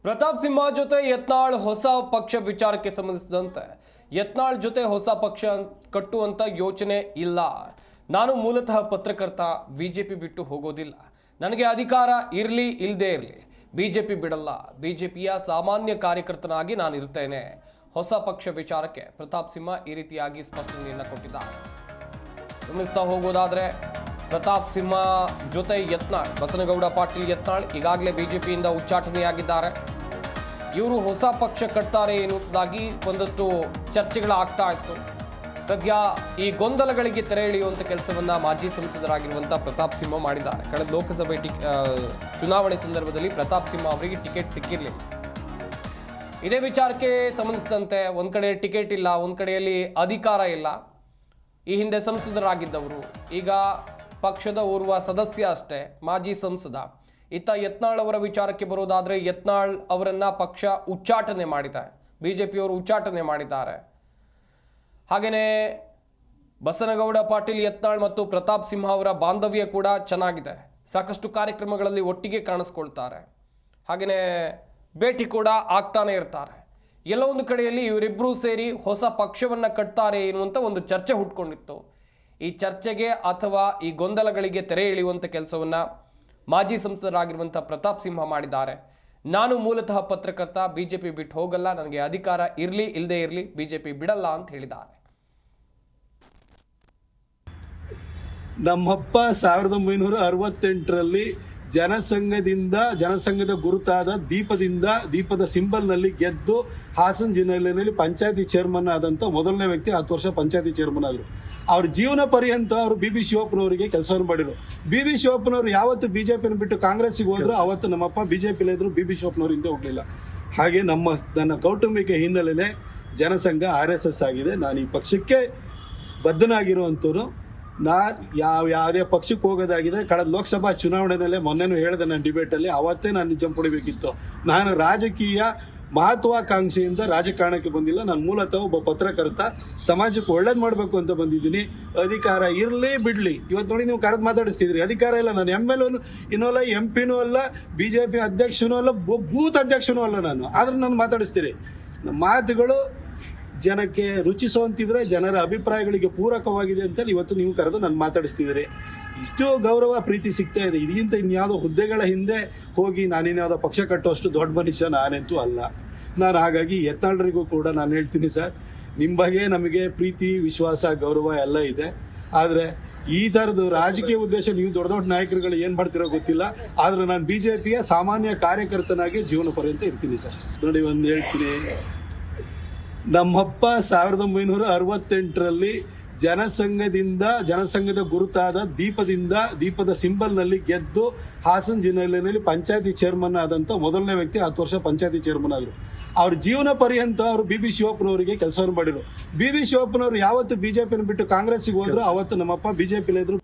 ಪ್ರತಾಪ್ ಸಿಂಹ ಜೊತೆ ಯತ್ನಾಳ್ ಹೊಸ ಪಕ್ಷ ವಿಚಾರಕ್ಕೆ ಸಂಬಂಧಿಸಿದಂತೆ ಯತ್ನಾಳ್ ಜೊತೆ ಹೊಸ ಪಕ್ಷ ಕಟ್ಟುವಂತ ಯೋಚನೆ ಇಲ್ಲ. ನಾನು ಮೂಲತಃ ಪತ್ರಕರ್ತ, ಬಿಜೆಪಿ ಬಿಟ್ಟು ಹೋಗೋದಿಲ್ಲ. ನನಗೆ ಅಧಿಕಾರ ಇರಲಿ ಇಲ್ಲದೇ ಇರಲಿ, ಬಿಜೆಪಿ ಬಿಡಲ್ಲ. ಬಿಜೆಪಿಯ ಸಾಮಾನ್ಯ ಕಾರ್ಯಕರ್ತನಾಗಿ ನಾನು ಇರ್ತೇನೆ. ಹೊಸ ಪಕ್ಷ ವಿಚಾರಕ್ಕೆ ಪ್ರತಾಪ್ ಸಿಂಹ ಈ ರೀತಿಯಾಗಿ ಸ್ಪಷ್ಟನೆಯನ್ನು ಕೊಟ್ಟಿದ್ದಾರೆ. ಗಮನಿಸ್ತಾ ಹೋಗೋದಾದ್ರೆ ಪ್ರತಾಪ್ ಸಿಂಹ ಜೊತೆ ಯತ್ನಾಳ್, ಬಸನಗೌಡ ಪಾಟೀಲ್ ಯತ್ನಾಳ್ ಈಗಾಗಲೇ ಬಿಜೆಪಿಯಿಂದ ಉಚ್ಚಾಟನೆಯಾಗಿದ್ದಾರೆ. ಇವರು ಹೊಸ ಪಕ್ಷ ಕಟ್ತಾರೆ ಎನ್ನುವುದಾಗಿ ಒಂದಷ್ಟು ಚರ್ಚೆಗಳಾಗ್ತಾ ಇತ್ತು. ಸದ್ಯ ಈ ಗೊಂದಲಗಳಿಗೆ ತೆರೆ ಎಳೆಯುವಂಥ ಕೆಲಸವನ್ನ ಮಾಜಿ ಸಂಸದರಾಗಿರುವಂಥ ಪ್ರತಾಪ್ ಸಿಂಹ ಮಾಡಿದ್ದಾರೆ. ಕಳೆದ ಲೋಕಸಭೆ ಚುನಾವಣೆ ಸಂದರ್ಭದಲ್ಲಿ ಪ್ರತಾಪ್ ಸಿಂಹ ಅವರಿಗೆ ಟಿಕೆಟ್ ಸಿಕ್ಕಿರಲಿಲ್ಲ. ಇದೇ ವಿಚಾರಕ್ಕೆ ಸಂಬಂಧಿಸಿದಂತೆ ಒಂದ್ ಕಡೆ ಟಿಕೆಟ್ ಇಲ್ಲ, ಒಂದ್ ಕಡೆಯಲ್ಲಿ ಅಧಿಕಾರ ಇಲ್ಲ. ಈ ಹಿಂದೆ ಸಂಸದರಾಗಿದ್ದವರು, ಈಗ ಪಕ್ಷದ ಓರ್ವ ಸದಸ್ಯ ಅಷ್ಟೇ, ಮಾಜಿ ಸಂಸದ. ಇತ್ತ ಯತ್ನಾಳ್ ಅವರ ವಿಚಾರಕ್ಕೆ ಬರೋದಾದ್ರೆ ಯತ್ನಾಳ್ ಅವರನ್ನ ಪಕ್ಷ ಉಚ್ಚಾಟನೆ ಮಾಡಿದೆ, ಬಿಜೆಪಿಯವರು ಉಚ್ಚಾಟನೆ ಮಾಡಿದ್ದಾರೆ. ಹಾಗೆಯೇ ಬಸನಗೌಡ ಪಾಟೀಲ್ ಯತ್ನಾಳ್ ಮತ್ತು ಪ್ರತಾಪ್ ಸಿಂಹ ಅವರ ಬಾಂಧವ್ಯ ಕೂಡ ಚೆನ್ನಾಗಿದೆ. ಸಾಕಷ್ಟು ಕಾರ್ಯಕ್ರಮಗಳಲ್ಲಿ ಒಟ್ಟಿಗೆ ಕಾಣಿಸ್ಕೊಳ್ತಾರೆ. ಹಾಗೆಯೇ ಭೇಟಿ ಕೂಡ ಆಗ್ತಾನೆ ಇರ್ತಾರೆ. ಎಲ್ಲೋ ಒಂದು ಕಡೆಯಲ್ಲಿ ಇವರಿಬ್ಬರೂ ಸೇರಿ ಹೊಸ ಪಕ್ಷವನ್ನು ಕಟ್ತಾರೆ ಎನ್ನುವಂಥ ಒಂದು ಚರ್ಚೆ ಹುಟ್ಕೊಂಡಿತ್ತು. ಈ ಚರ್ಚೆಗೆ ಅಥವಾ ಈ ಗೊಂದಲಗಳಿಗೆ ತೆರೆ ಎಳೆಯುವಂಥ ಕೆಲಸವನ್ನು ಮಾಜಿ ಸಂಸದರಾಗಿರುವಂಥ ಪ್ರತಾಪ್ ಸಿಂಹ ಮಾಡಿದ್ದಾರೆ. ನಾನು ಮೂಲತಃ ಪತ್ರಕರ್ತ, ಬಿಜೆಪಿ ಬಿಟ್ಟು ಹೋಗಲ್ಲ. ನನಗೆ ಅಧಿಕಾರ ಇರಲಿ ಇಲ್ಲದೇ ಇರಲಿ, ಬಿಜೆಪಿ ಬಿಡಲ್ಲ ಅಂತ ಹೇಳಿದ್ದಾರೆ. ನಮ್ಮಪ್ಪ 1968ರಲ್ಲಿ ಜನಸಂಘದ ಗುರುತಾದ ದೀಪದ ಸಿಂಬಲ್ನಲ್ಲಿ ಗೆದ್ದು ಹಾಸನ ಜಿಲ್ಲೆಯಲ್ಲಿ ಪಂಚಾಯತಿ ಚೇರ್ಮನ್ ಆದಂಥ ಮೊದಲನೇ ವ್ಯಕ್ತಿ. 10 ವರ್ಷ ಪಂಚಾಯತಿ ಚೇರ್ಮನ್ ಆದರು. ಅವ್ರ ಜೀವನ ಪರ್ಯಂತ ಅವರು ಬಿ ಶಿವಪ್ಪನವರಿಗೆ ಕೆಲಸವನ್ನು ಮಾಡಿದರು. ಬಿ ಶಿವಪ್ಪನವರು ಯಾವತ್ತು ಬಿಜೆಪಿನ ಬಿಟ್ಟು ಕಾಂಗ್ರೆಸ್ಸಿಗೆ ಹೋದ್ರು ಅವತ್ತು ನಮ್ಮಪ್ಪ ಬಿಜೆಪಿಲಿ ಇದ್ರು, ಬಿ ಶಿವಪ್ಪನವರು ಹಿಂದೆ ಹೋಗಲಿಲ್ಲ. ಹಾಗೆ ನನ್ನ ಕೌಟುಂಬಿಕ ಹಿನ್ನೆಲೆಯೇ ಜನಸಂಘ RSS ಆಗಿದೆ. ನಾನು ಈ ಪಕ್ಷಕ್ಕೆ ಬದ್ಧನಾಗಿರುವಂಥವ್ರು. ಯಾವುದೇ ಪಕ್ಷಕ್ಕೆ ಹೋಗೋದಾಗಿದ್ರೆ ಕಳೆದ ಲೋಕಸಭಾ ಚುನಾವಣೆಯಲ್ಲೇ ಮೊನ್ನೆನೂ ಹೇಳಿದೆ ನಾನು ಡಿಬೇಟಲ್ಲಿ, ಅವತ್ತೇ ನಾನು ನಿಜ ಪಡಿಬೇಕಿತ್ತು. ನಾನು ರಾಜಕೀಯ ಮಹತ್ವಾಕಾಂಕ್ಷೆಯಿಂದ ರಾಜಕಾರಣಕ್ಕೆ ಬಂದಿಲ್ಲ. ನಾನು ಮೂಲತಃ ಒಬ್ಬ ಪತ್ರಕರ್ತ, ಸಮಾಜಕ್ಕೆ ಒಳ್ಳೇದು ಮಾಡಬೇಕು ಅಂತ ಬಂದಿದ್ದೀನಿ. ಅಧಿಕಾರ ಇರಲಿ ಬಿಡಲಿ, ಇವತ್ತು ನೋಡಿ ನೀವು ಕರೆದು ಮಾತಾಡಿಸ್ತಿದ್ರಿ. ಅಧಿಕಾರ ಇಲ್ಲ, ನಾನು MLA ಇನ್ನೂ ಅಲ್ಲ, MP ಅಲ್ಲ, BJP ಅಧ್ಯಕ್ಷನೂ ಅಲ್ಲ, ಬೂತ್ ಅಧ್ಯಕ್ಷನೂ ಅಲ್ಲ ನಾನು. ಆದ್ರೆ ನಾನು ಮಾತಾಡಿಸ್ತೀರಿ. ನಮ್ಮ ಮಾತುಗಳು ಜನಕ್ಕೆ ರುಚಿಸುವಂತಿದ್ರೆ, ಜನರ ಅಭಿಪ್ರಾಯಗಳಿಗೆ ಪೂರಕವಾಗಿದೆ ಅಂತೇಳಿ ಇವತ್ತು ನೀವು ಕರೆದು ನಾನು ಮಾತಾಡಿಸ್ತಿದ್ದೀರಿ. ಇಷ್ಟು ಗೌರವ ಪ್ರೀತಿ ಸಿಗ್ತಾ ಇದೆ. ಇದಕ್ಕಿಂತ ಇನ್ಯಾವುದೋ ಹುದ್ದೆಗಳ ಹಿಂದೆ ಹೋಗಿ ನಾನಿನ್ಯಾವುದೋ ಪಕ್ಷ ಕಟ್ಟುವಷ್ಟು ದೊಡ್ಡ ಮನುಷ್ಯ ನಾನಂತೂ ಅಲ್ಲ. ನಾನು ಹಾಗಾಗಿ ಯತ್ನಾಳರಿಗೂ ಕೂಡ ನಾನು ಹೇಳ್ತೀನಿ, ಸರ್, ನಿಮ್ಮ ಬಗ್ಗೆ ನಮಗೆ ಪ್ರೀತಿ, ವಿಶ್ವಾಸ, ಗೌರವ ಎಲ್ಲ ಇದೆ. ಆದರೆ ಈ ಥರದ್ದು ರಾಜಕೀಯ ಉದ್ದೇಶ ನೀವು ದೊಡ್ಡ ದೊಡ್ಡ ನಾಯಕರುಗಳು ಏನು ಮಾಡ್ತಿರೋ ಗೊತ್ತಿಲ್ಲ. ಆದರೆ ನಾನು BJPಯ ಸಾಮಾನ್ಯ ಕಾರ್ಯಕರ್ತನಾಗಿ ಜೀವನ ಪರ್ಯಂತ ಇರ್ತೀನಿ ಸರ್. ನೋಡಿ, ಒಂದು ಹೇಳ್ತೀನಿ, ನಮ್ಮಪ್ಪ 1968ರಲ್ಲಿ ಜನಸಂಘದ ಗುರುತಾದ ದೀಪದ ಸಿಂಬಲ್ನಲ್ಲಿ ಗೆದ್ದು ಹಾಸನ ಜಿಲ್ಲೆಯಲ್ಲಿ ಪಂಚಾಯತಿ ಚೇರ್ಮನ್ ಆದಂಥ ಮೊದಲನೇ ವ್ಯಕ್ತಿ. 10 ವರ್ಷ ಪಂಚಾಯತಿ ಚೇರ್ಮನ್ ಆದರು. ಅವ್ರ ಜೀವನ ಪರ್ಯಂತ ಅವರು ಬಿ ಶಿವಪ್ಪನವರಿಗೆ ಕೆಲಸವನ್ನು ಮಾಡಿದರು. ಬಿ ಶಿವಪ್ಪನವರು ಯಾವತ್ತು ಬಿಜೆಪಿನ ಬಿಟ್ಟು ಕಾಂಗ್ರೆಸ್ಸಿಗೆ ಹೋದ್ರು ಅವತ್ತು ನಮ್ಮಪ್ಪ ಬಿಜೆಪಿಲಿ ಇದ್ರು.